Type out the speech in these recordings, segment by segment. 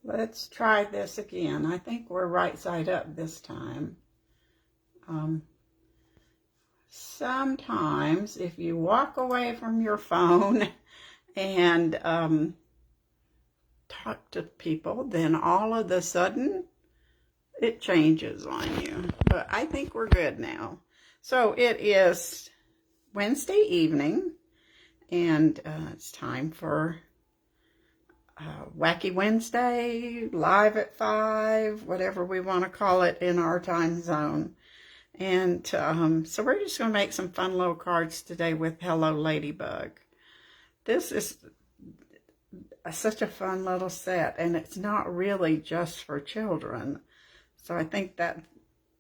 Let's try this again. I think we're right side up this time. Sometimes if you walk away from your phone and talk to people, then all of a sudden it changes on you. But I think we're good now. So it is Wednesday evening, and it's time for Wacky Wednesday, live at 5, whatever we want to call it in our time zone. And so we're just going to make some fun little cards today with Hello Ladybug. This is such a fun little set, and it's not really just for children. So I think that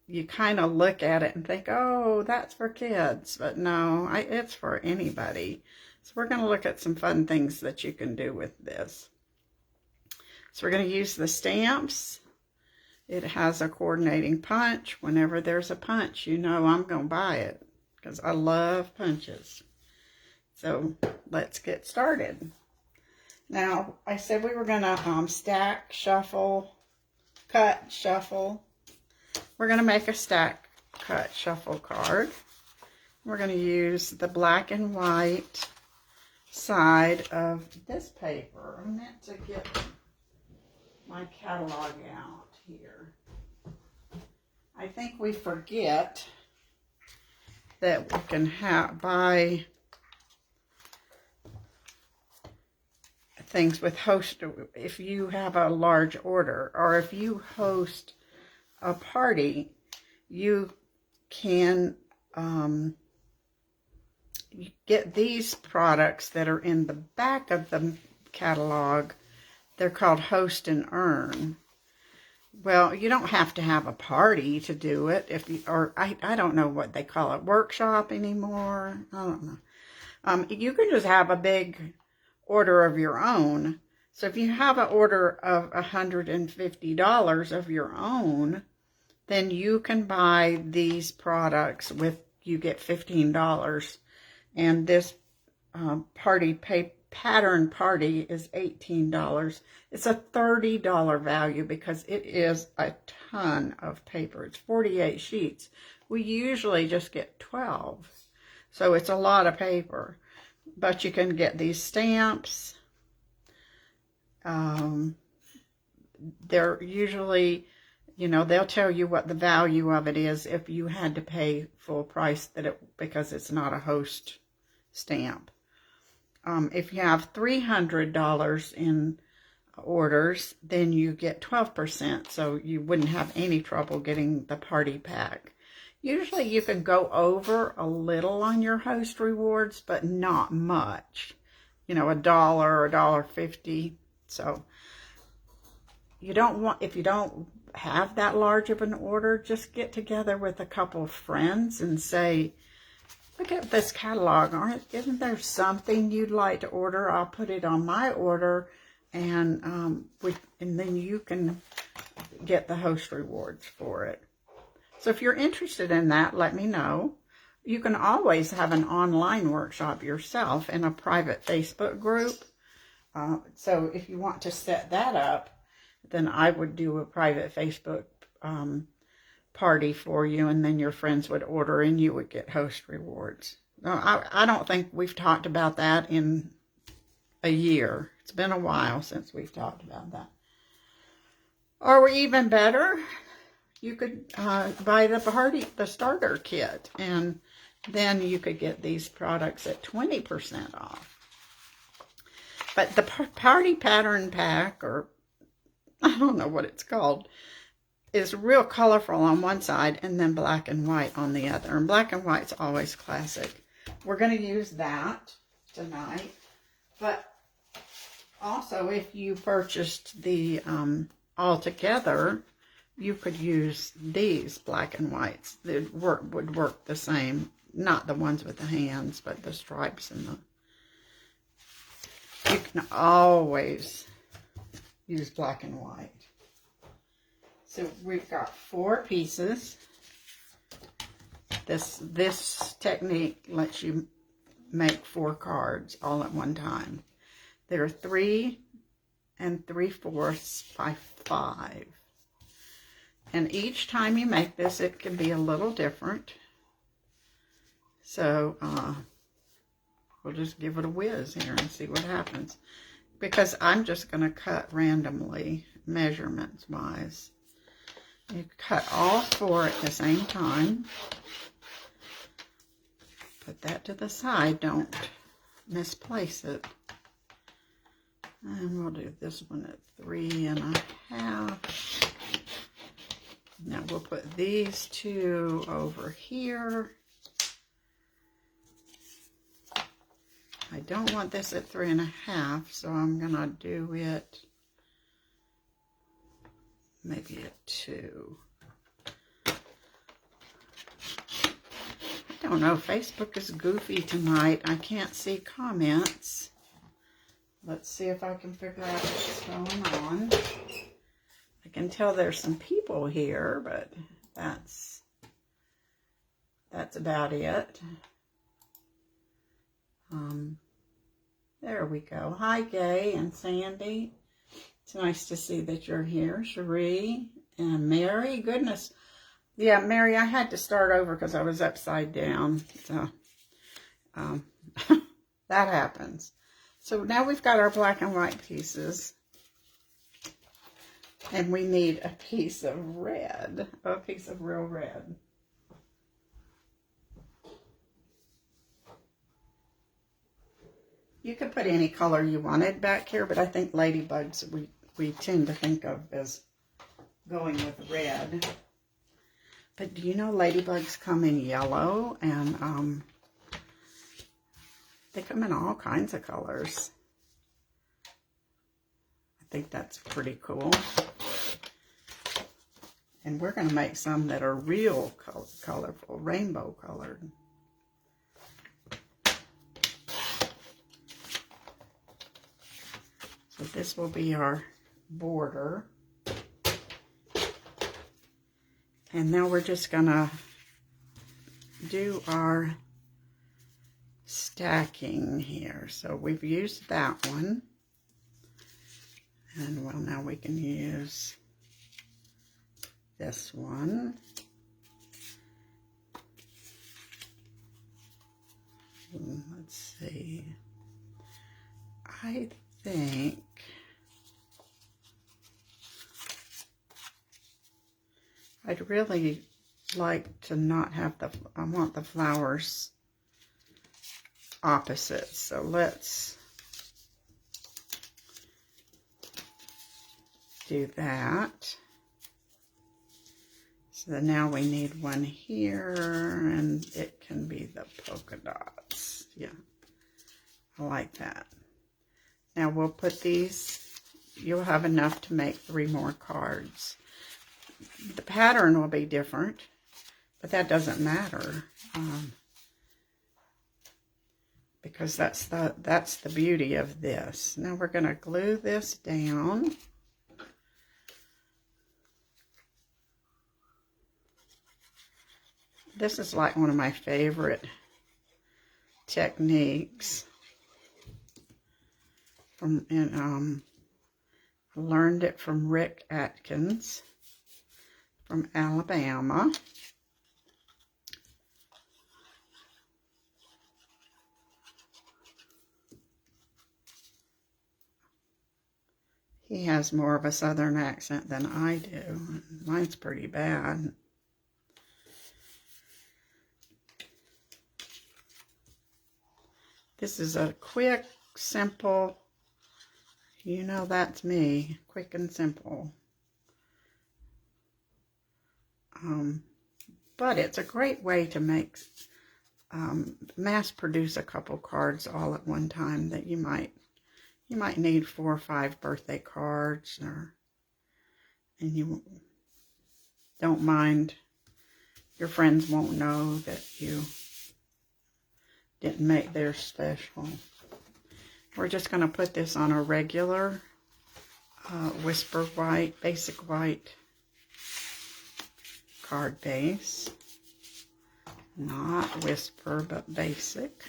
you kind of look at it and think, oh, that's for kids. But no, it's for anybody. So we're going to look at some fun things that you can do with this. So we're going to use the stamps. It has a coordinating punch. Whenever there's a punch, you know I'm going to buy it because I love punches. So let's get started. Now, I said we were going to stack, shuffle, cut, shuffle. We're going to make a stack, cut, shuffle card. We're going to use the black and white side of this paper. I meant to get my catalog out here. I think we forget that we can buy things with host. If you have a large order, or if you host a party, you can you get these products that are in the back of the catalog. They're called Host and Earn. Well, you don't have to have a party to do it. If you, or I don't know what they call it, workshop anymore. I don't know. You can just have a big order of your own. So if you have an order of $150 of your own, then you can buy these products with, you get $15. And this pattern party is $18. It's a $30 value because it is a ton of paper. It's 48 sheets. We usually just get 12. So it's a lot of paper. But you can get these stamps. They're usually, you know, they'll tell you what the value of it is if you had to pay full price because it's not a host stamp. If you have $300 in orders, then you get 12%, so you wouldn't have any trouble getting the party pack. Usually you can go over a little on your host rewards, but not much. You know, $1 or $1.50. So you don't want, if you don't have that large of an order, just get together with a couple of friends and say, look at this catalog. Isn't there something you'd like to order? I'll put it on my order, and then you can get the host rewards for it. So if you're interested in that, let me know. You can always have an online workshop yourself in a private Facebook group. So if you want to set that up, then I would do a private Facebook party for you, and then your friends would order and you would get host rewards. I don't think we've talked about that in a year. It's been a while since we've talked about that. Or even better, you could buy the starter kit, and then you could get these products at 20% off. But the party pattern pack, or I don't know what it's called, is real colorful on one side and then black and white on the other. And black and white's always classic. We're going to use that tonight. But also, if you purchased the all together, you could use these black and whites. They would work the same. Not the ones with the hands, but the stripes and the... You can always use black and white. So we've got 4 pieces. This technique lets you make 4 cards all at one time. There are 3 3/4 by 5. And each time you make this, it can be a little different. So we'll just give it a whiz here and see what happens. Because I'm just going to cut randomly, measurements-wise. You cut all 4 at the same time. Put that to the side. Don't misplace it. And we'll do this one at 3.5. Now we'll put these 2 over here. I don't want this at 3.5, so I'm gonna do it maybe at 2. I don't know, Facebook is goofy tonight. I can't see comments. Let's see if I can figure out what's going on. I can tell there's some people here, but that's about it. There we go. Hi, Gay and Sandy. It's nice to see that you're here. Cherie and Mary. Goodness. Yeah, Mary, I had to start over because I was upside down. So, that happens. So now we've got our black and white pieces. And we need a piece of red. A piece of real red. You could put any color you wanted back here, but I think ladybugs we tend to think of as going with red. But do you know ladybugs come in yellow, and they come in all kinds of colors. I think that's pretty cool. And we're going to make some that are real colorful, rainbow colored. So this will be our border. And now we're just gonna do our stacking here. So we've used that one. And well, now we can use this one. Let's see. I think I'd really like to not have I want the flowers opposite. So let's do that. So now we need one here, and it can be the polka dots. Yeah, I like that. Now we'll put these, you'll have enough to make 3 more cards. The pattern will be different, but that doesn't matter, because that's the beauty of this. Now we're going to glue this down. This is like one of my favorite techniques. I learned it from Rick Atkins from Alabama. He has more of a southern accent than I do. Mine's pretty bad. This is a quick, simple, you know that's me, quick and simple. But it's a great way to make, mass produce a couple cards all at one time that you might need 4 or 5 birthday cards, and you don't mind, your friends won't know that you didn't make theirs special. We're just going to put this on a regular Whisper White, basic white card base. Not Whisper, but basic.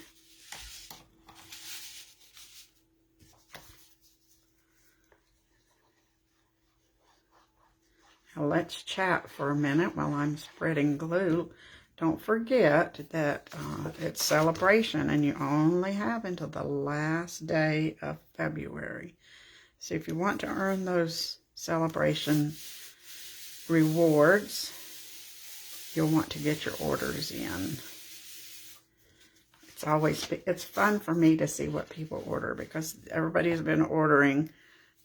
Well, let's chat for a minute while I'm spreading glue. Don't forget that it's celebration and you only have until the last day of February. So if you want to earn those celebration rewards, you'll want to get your orders in. It's fun for me to see what people order because everybody's been ordering.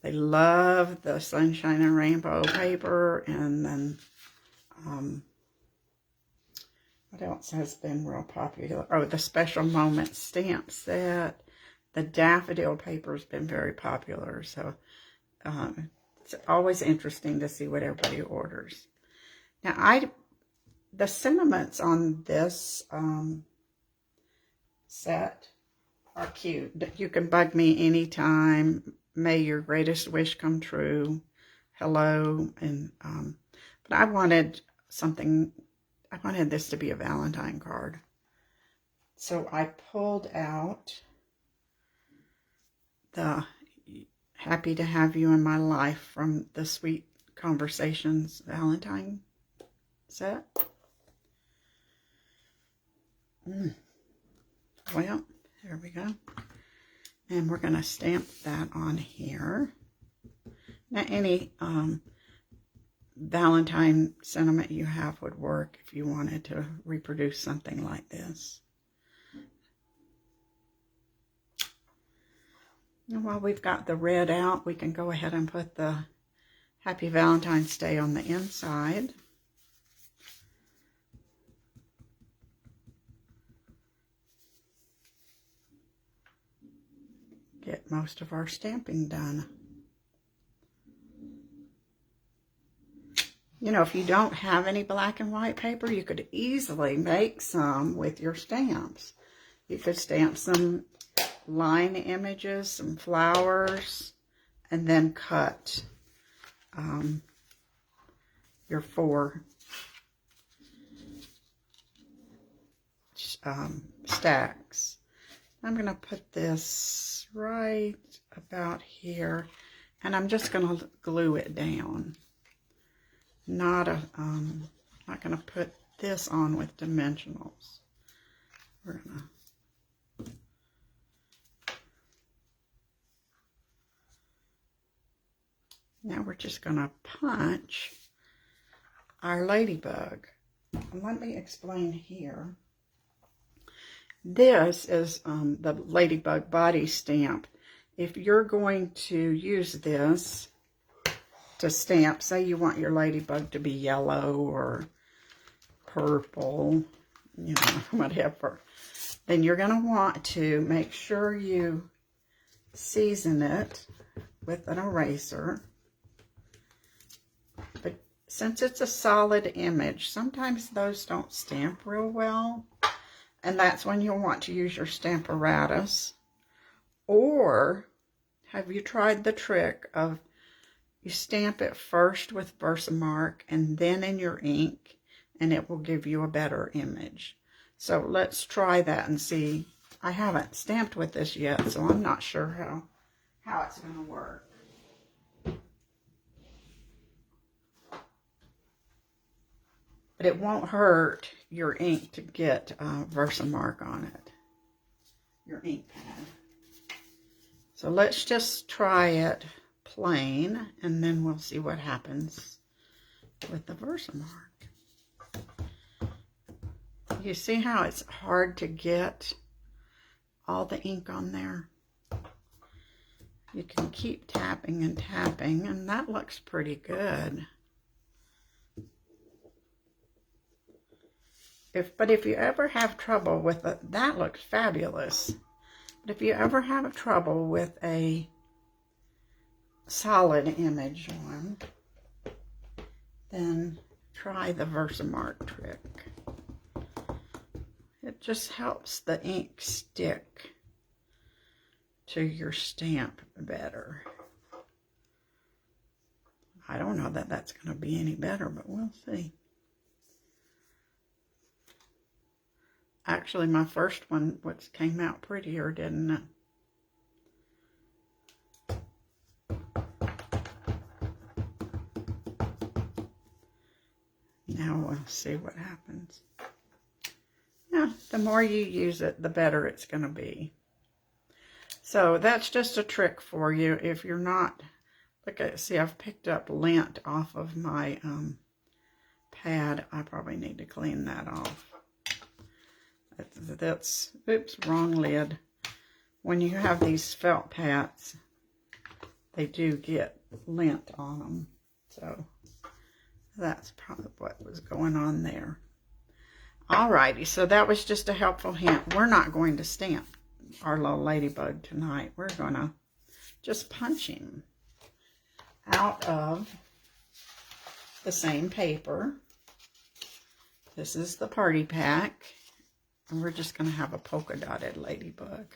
They love the Sunshine and Rainbow paper, and then what else has been real popular? Oh, the Special Moments stamp set. The daffodil paper has been very popular, so it's always interesting to see what everybody orders. Now, the sentiments on this set are cute. You can bug me anytime. May your greatest wish come true. Hello. And but I wanted this to be a Valentine card. So I pulled out the Happy to Have You in My Life from the Sweet Conversations Valentine set. Well, there we go. And we're going to stamp that on here. Now, any Valentine sentiment you have would work if you wanted to reproduce something like this. And while we've got the red out, we can go ahead and put the Happy Valentine's Day on the inside. Get most of our stamping done. You know, if you don't have any black and white paper, you could easily make some with your stamps. You could stamp some line images, some flowers, and then cut your 4 stacks. I'm going to put this right about here, and I'm just going to glue it down. Not going to put this on with dimensionals. We're going to now we're just going to punch our ladybug. And let me explain here. This is the Ladybug body stamp. If you're going to use this to stamp, say you want your ladybug to be yellow or purple, you know, whatever, then you're going to want to make sure you season it with an eraser. But since it's a solid image, sometimes those don't stamp real well. And that's when you'll want to use your Stamparatus. Or have you tried the trick of you stamp it first with Versamark and then in your ink, and it will give you a better image. So let's try that and see. I haven't stamped with this yet, so I'm not sure how it's going to work. But it won't hurt your ink to get Versamark on it, your ink pad. So let's just try it plain, and then we'll see what happens with the Versamark. You see how it's hard to get all the ink on there? You can keep tapping and tapping, and that looks pretty good. But if you ever have trouble with it, that looks fabulous. But if you ever have trouble with a solid image one, then try the Versamark trick. It just helps the ink stick to your stamp better. I don't know that that's going to be any better, but we'll see. Actually, my first one came out prettier, didn't it? Now we'll see what happens. Yeah, the more you use it, the better it's going to be. So that's just a trick for you. If you're not, look at, see, I've picked up lint off of my pad. I probably need to clean that off. That's, oops, wrong lid. When you have these felt pads, they do get lint on them. So that's probably what was going on there. Alrighty, so that was just a helpful hint. We're not going to stamp our little ladybug tonight. We're going to just punch him out of the same paper. This is the party pack. And we're just going to have a polka dotted ladybug.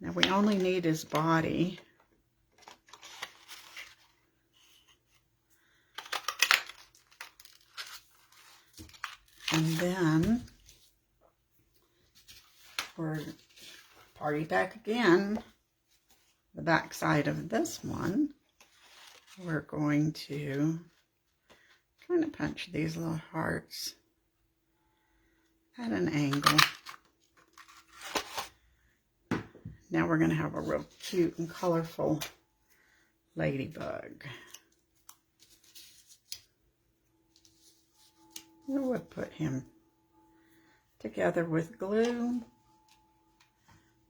Now we only need his body. And then for party pack again, the back side of this one, we're going to kind of punch these little hearts at an angle. Now we're going to have a real cute and colorful ladybug. We would put him together with glue.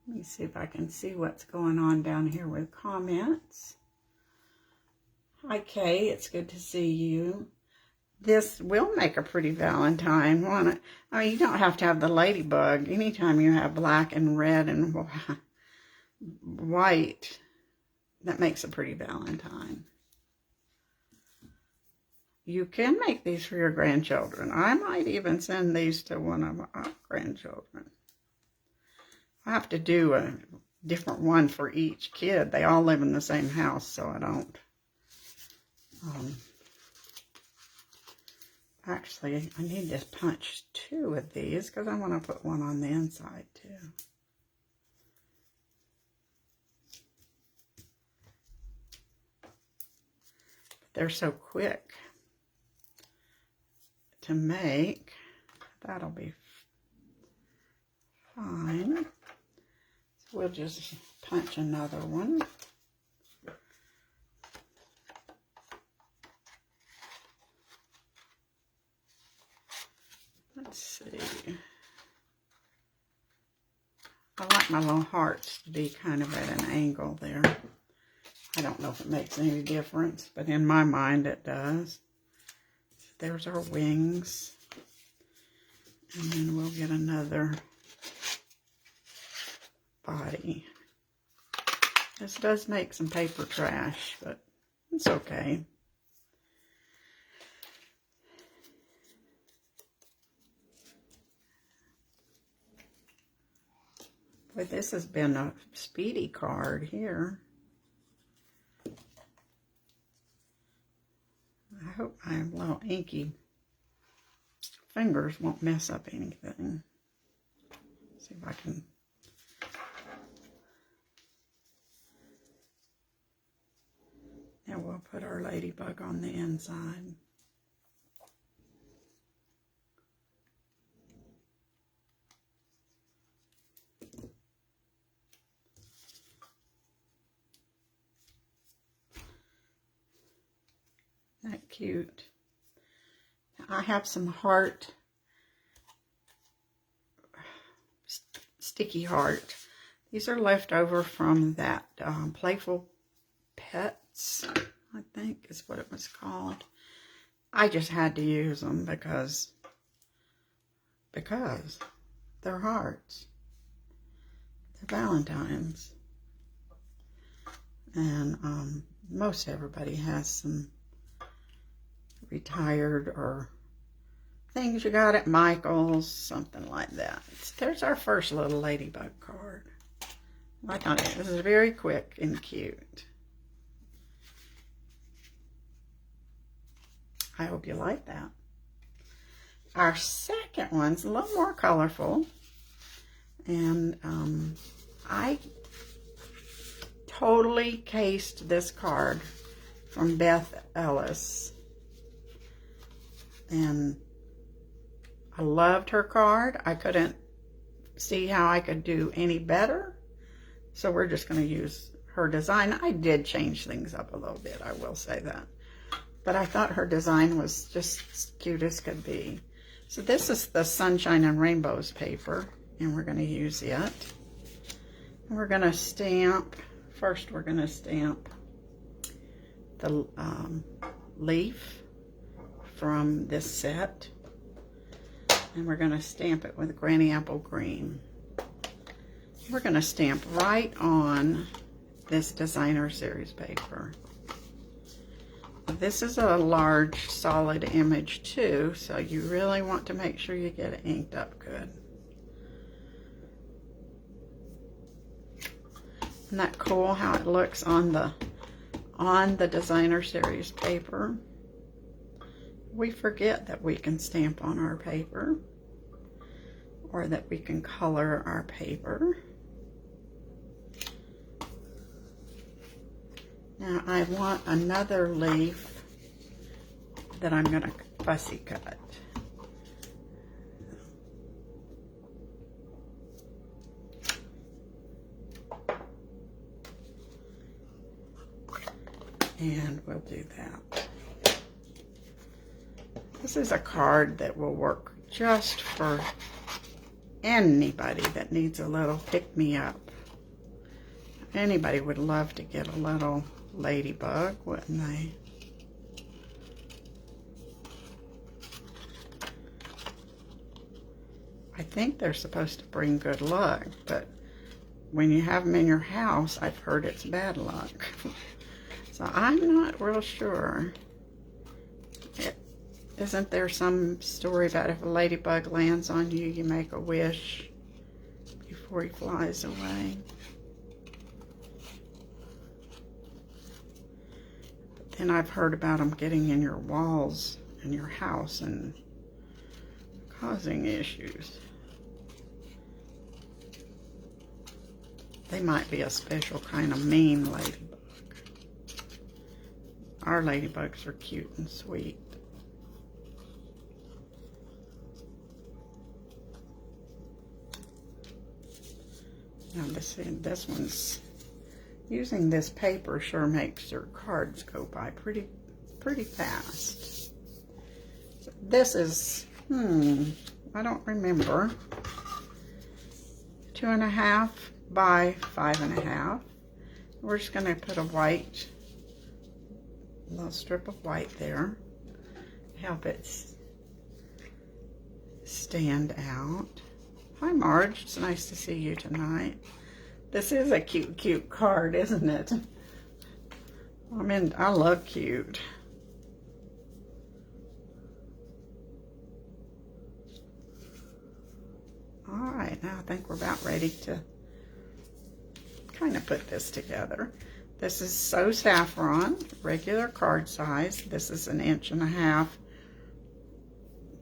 Let me see if I can see what's going on down here with comments. Hi Kay, it's good to see you. This will make a pretty Valentine, won't it? I mean, you don't have to have the ladybug. Anytime you have black and red and white, that makes a pretty Valentine. You can make these for your grandchildren. I might even send these to one of our grandchildren. I have to do a different one for each kid. They all live in the same house, so I don't. Actually, I need to punch 2 of these because I want to put one on the inside too. But they're so quick to make. That'll be fine. So we'll just punch another one. Let's see. I like my little hearts to be kind of at an angle there. I don't know if it makes any difference, but in my mind it does. There's our wings. And then we'll get another body. This does make some paper trash, but it's okay. But this has been a speedy card here. I hope my little inky fingers won't mess up anything. See if I can. Now we'll put our ladybug on the inside. That cute. I have some heart, sticky heart. These are left over from that Playful Pets, I think is what it was called. I just had to use them because they're hearts. They're Valentines. And most everybody has some retired or things you got at Michael's, something like that. There's our first little ladybug card. I thought it was very quick and cute. I hope you like that. Our second one's a little more colorful, and I totally cased this card from Beth Ellis. And I loved her card. I couldn't see how I could do any better. So we're just going to use her design. I did change things up a little bit, I will say that. But I thought her design was just as cute as could be. So this is the Sunshine and Rainbows paper, and we're going to use it. And we're going to stamp, first we're going to stamp the leaf from this set. And we're going to stamp it with Granny Apple Green. We're going to stamp right on this designer series paper. This is a large solid image too, so you really want to make sure you get it inked up good. Isn't that cool how it looks on the designer series paper? We forget that we can stamp on our paper, or that we can color our paper. Now I want another leaf that I'm going to fussy cut. And we'll do that. This is a card that will work just for anybody that needs a little pick-me-up. Anybody would love to get a little ladybug, wouldn't they? I think they're supposed to bring good luck, but when you have them in your house, I've heard it's bad luck. So I'm not real sure. Isn't there some story about if a ladybug lands on you, you make a wish before he flies away? But then I've heard about them getting in your walls in your house and causing issues. They might be a special kind of mean ladybug. Our ladybugs are cute and sweet. Now this one's, using this paper sure makes your cards go by pretty fast. So this is, I don't remember, 2.5 by 5.5. We're just going to put a little strip of white there, help it stand out. Hi Marge, it's nice to see you tonight. This is a cute card, isn't it? I mean, I love cute. Alright, now I think we're about ready to kind of put this together. This is So Saffron, regular card size. This is 1.5 inches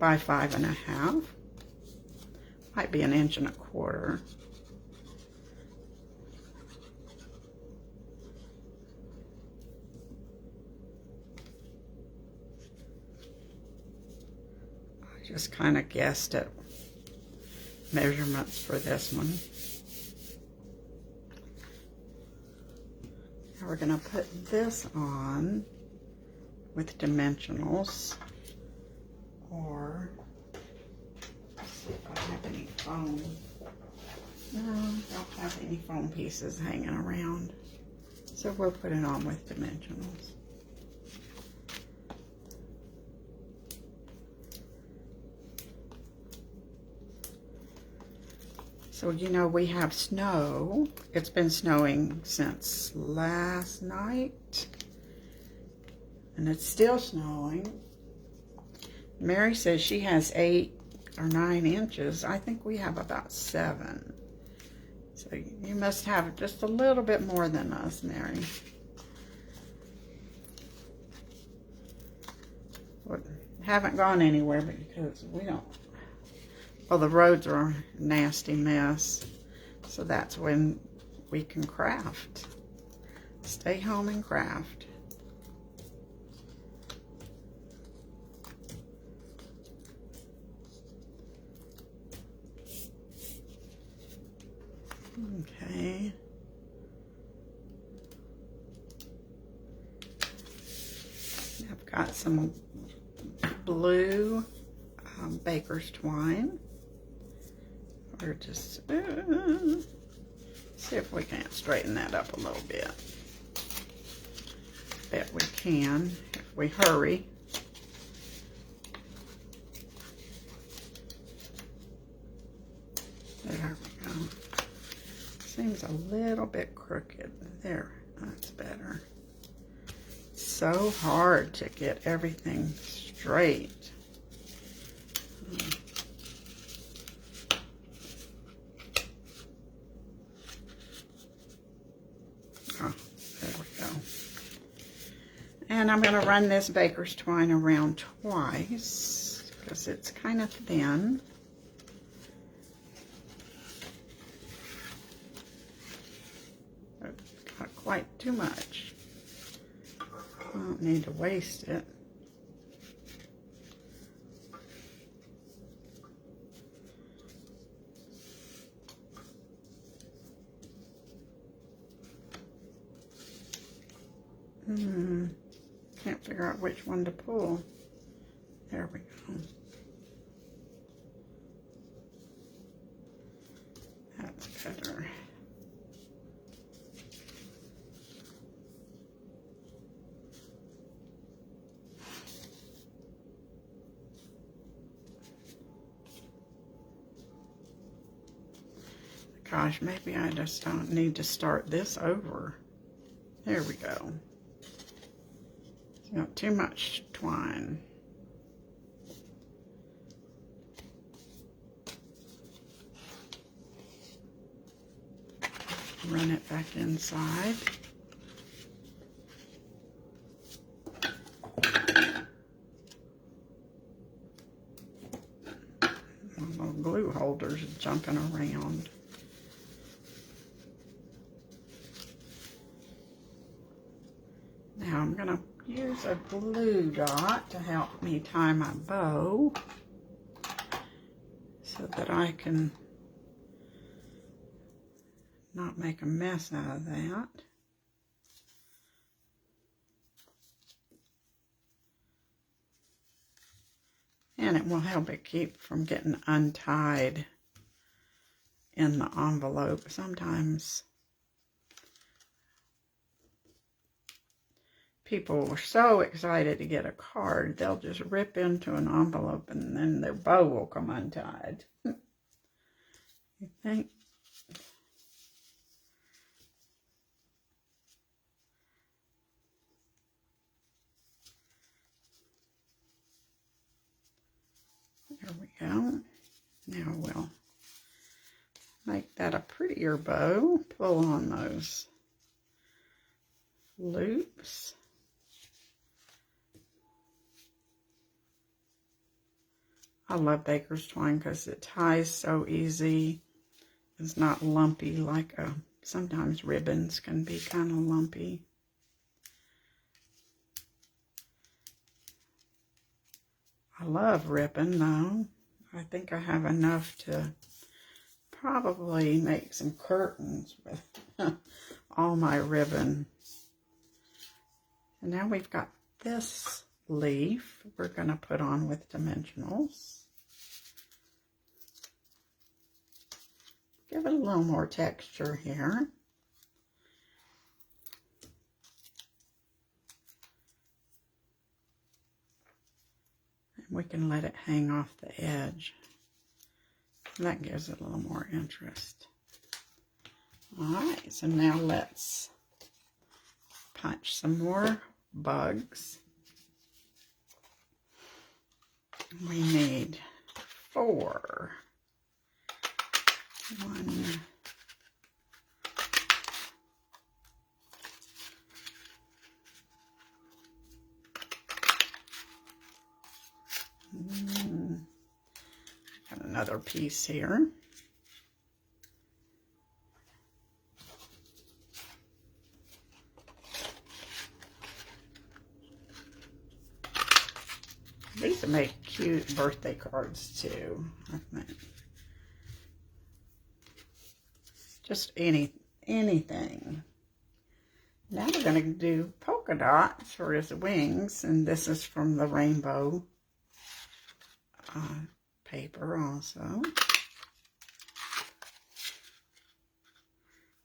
by 5.5. Might be 1.25 inches. I just kind of guessed at measurements for this one. Now we're going to put this on with dimensionals, or let's see if I have any foam. No, I don't have any foam pieces hanging around. So we'll put it on with dimensionals. So, you know, we have snow. It's been snowing since last night, and it's still snowing. Mary says she has 8 or 9 inches. I think we have about 7. So you must have just a little bit more than us, Mary. We haven't gone anywhere because we don't. Well, the roads are a nasty mess, so that's when we can craft. Stay home and craft. Okay. I've got some blue baker's twine. We're just see if we can't straighten that up a little bit. Bet we can if we hurry. There we go. Seems a little bit crooked. There, that's better. So hard to get everything straight. Oh, there we go. And I'm going to run this baker's twine around twice because it's kind of thin. Not quite too much. I don't need to waste it. Can't figure out which one to pull. There we go. That's better. Gosh, maybe I just don't need to start this over. There we go. Got too much twine. Run it back inside. Little glue holders jumping around. Now I'm gonna use a glue dot to help me tie my bow so that I can not make a mess out of that. And it will help it keep from getting untied in the envelope. Sometimes people are so excited to get a card, they'll just rip into an envelope and then their bow will come untied. You think? There we go. Now we'll make that a prettier bow. Pull on those loops. I love baker's twine because it ties so easy. It's not lumpy like sometimes ribbons can be kind of lumpy. I love ribbon though. I think I have enough to probably make some curtains with all my ribbon. And now we've got this leaf we're going to put on with dimensionals. Give it a little more texture here. And we can let it hang off the edge. That gives it a little more interest. Alright, so now let's punch some more bugs. We need 4. 1, 2. Got another piece here. These would make cute birthday cards too, I think. Just anything. Now we're going to do polka dots for his wings, and this is from the rainbow paper also.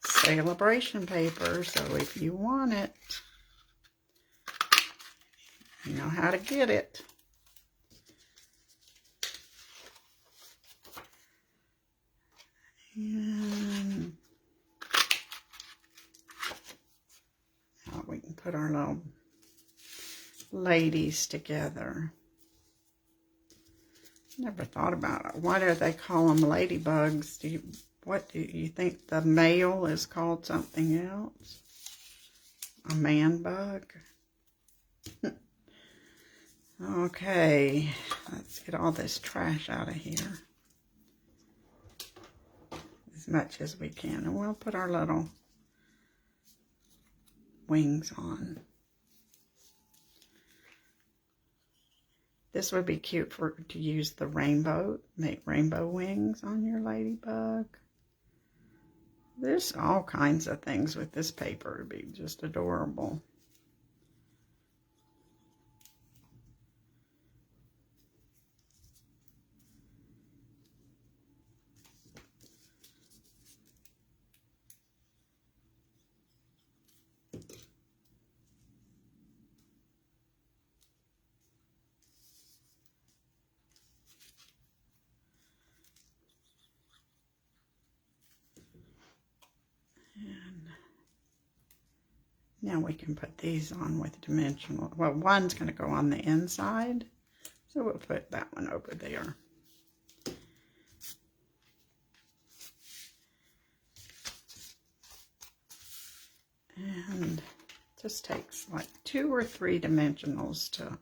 Celebration paper, so if you want it, you know how to get it. And now we can put our little ladies together. Never thought about it. Why do they call them ladybugs? What do you think the male is called something else? A man bug? Okay, let's get all this trash out of here. As much as we can. And we'll put our little wings on. This would be cute to use the rainbow, make rainbow wings on your ladybug. There's all kinds of things with this paper. It'd be just adorable. Now we can put these on with dimensional. Well, one's going to go on the inside, so we'll put that one over there. And it just takes like 2 or 3 dimensionals to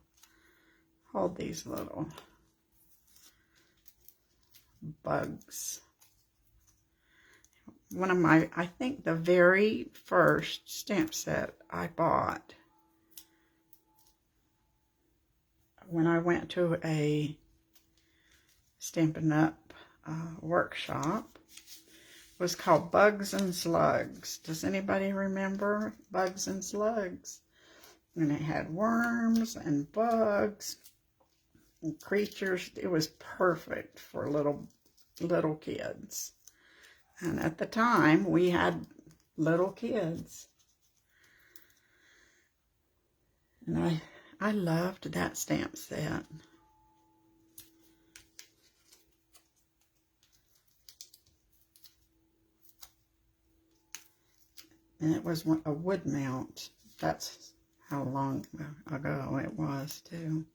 hold these little bugs. One of my, I think the very first stamp set I bought when I went to a Stampin' Up workshop was called Bugs and Slugs. Does anybody remember Bugs and Slugs? And it had worms and bugs and creatures. It was perfect for little kids. And at the time, we had little kids. And I loved that stamp set. And it was a wood mount. That's how long ago it was, too.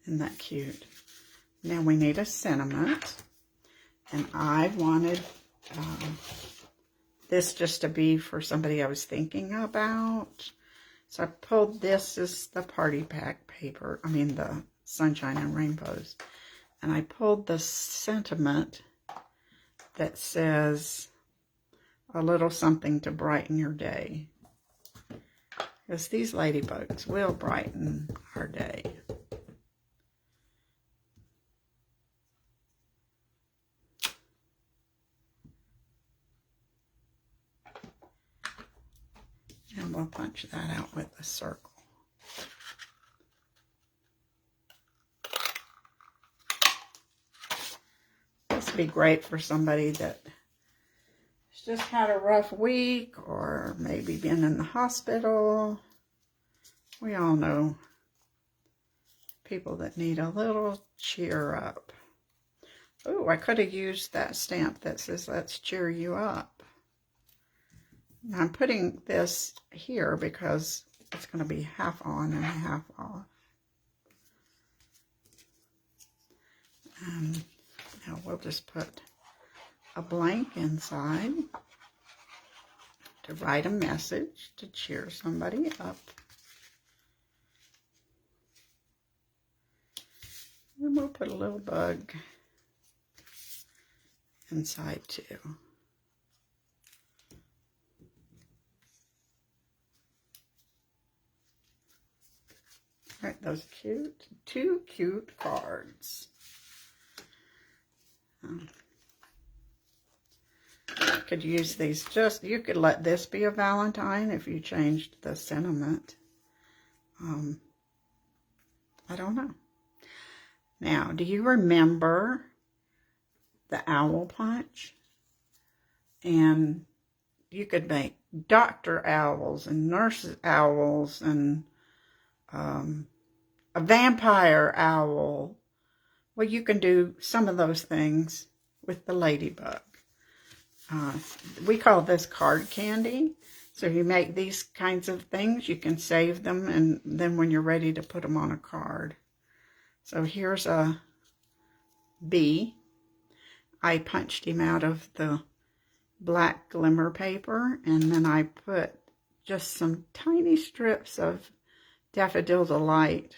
Isn't that cute? Now we need a sentiment, and I wanted this just to be for somebody I was thinking about. So I pulled this is the party pack paper, I mean the Sunshine and Rainbows, and I pulled the sentiment that says a little something to brighten your day. Because these ladybugs will brighten our day. And we'll punch that out with a circle. This would be great for somebody that just had a rough week or maybe been in the hospital. We all know people that need a little cheer up. Oh, I could have used that stamp that says, "Let's cheer you up." Now I'm putting this here because it's going to be half on and half off. And now we'll just put a blank inside to write a message to cheer somebody up. And we'll put a little bug inside too. Aren't those cute? 2 cute cards. Could use these you could let this be a Valentine if you changed the sentiment. I don't know. Now, do you remember the owl punch? And you could make doctor owls and nurse owls and a vampire owl. Well, you can do some of those things with the Ladybug. We call this card candy. So you make these kinds of things, you can save them, and then when you're ready to put them on a card. So here's a bee. I punched him out of the black glimmer paper, and then I put just some tiny strips of Daffodil Delight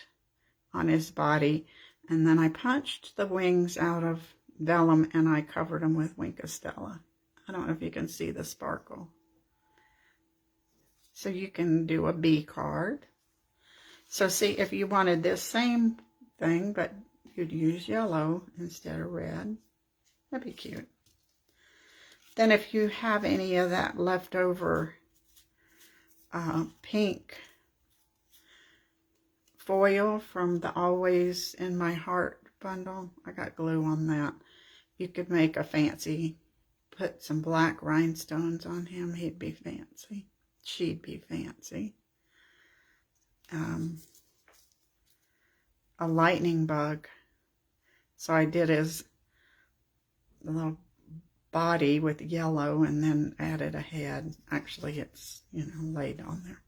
on his body, and then I punched the wings out of vellum and I covered them with Winkostella. I don't know if you can see the sparkle. So you can do a bee card. So see, if you wanted this same thing, but you'd use yellow instead of red, that'd be cute. Then if you have any of that leftover pink foil from the Always in My Heart bundle, I got glue on that. You could make a fancy, put some black rhinestones on him, he'd be fancy. She'd be fancy. A lightning bug. So I did his little body with yellow and then added a head. Actually, it's, laid on there.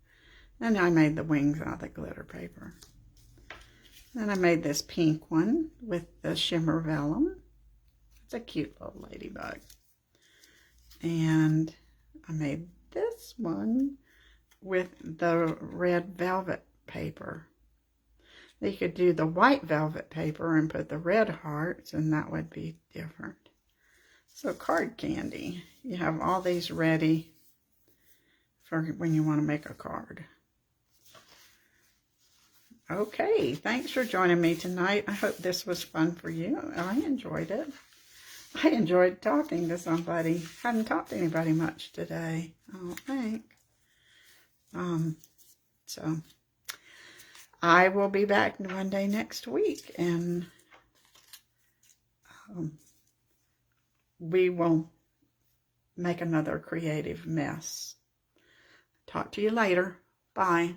And I made the wings out of the glitter paper. Then I made this pink one with the shimmer vellum. It's a cute little ladybug. And I made this one with the red velvet paper. You could do the white velvet paper and put the red hearts, and that would be different. So card candy. You have all these ready for when you want to make a card. Okay, thanks for joining me tonight. I hope this was fun for you. I enjoyed it. I enjoyed talking to somebody. Hadn't talked to anybody much today, I don't think. So I will be back one day next week, and we will make another creative mess. Talk to you later. Bye.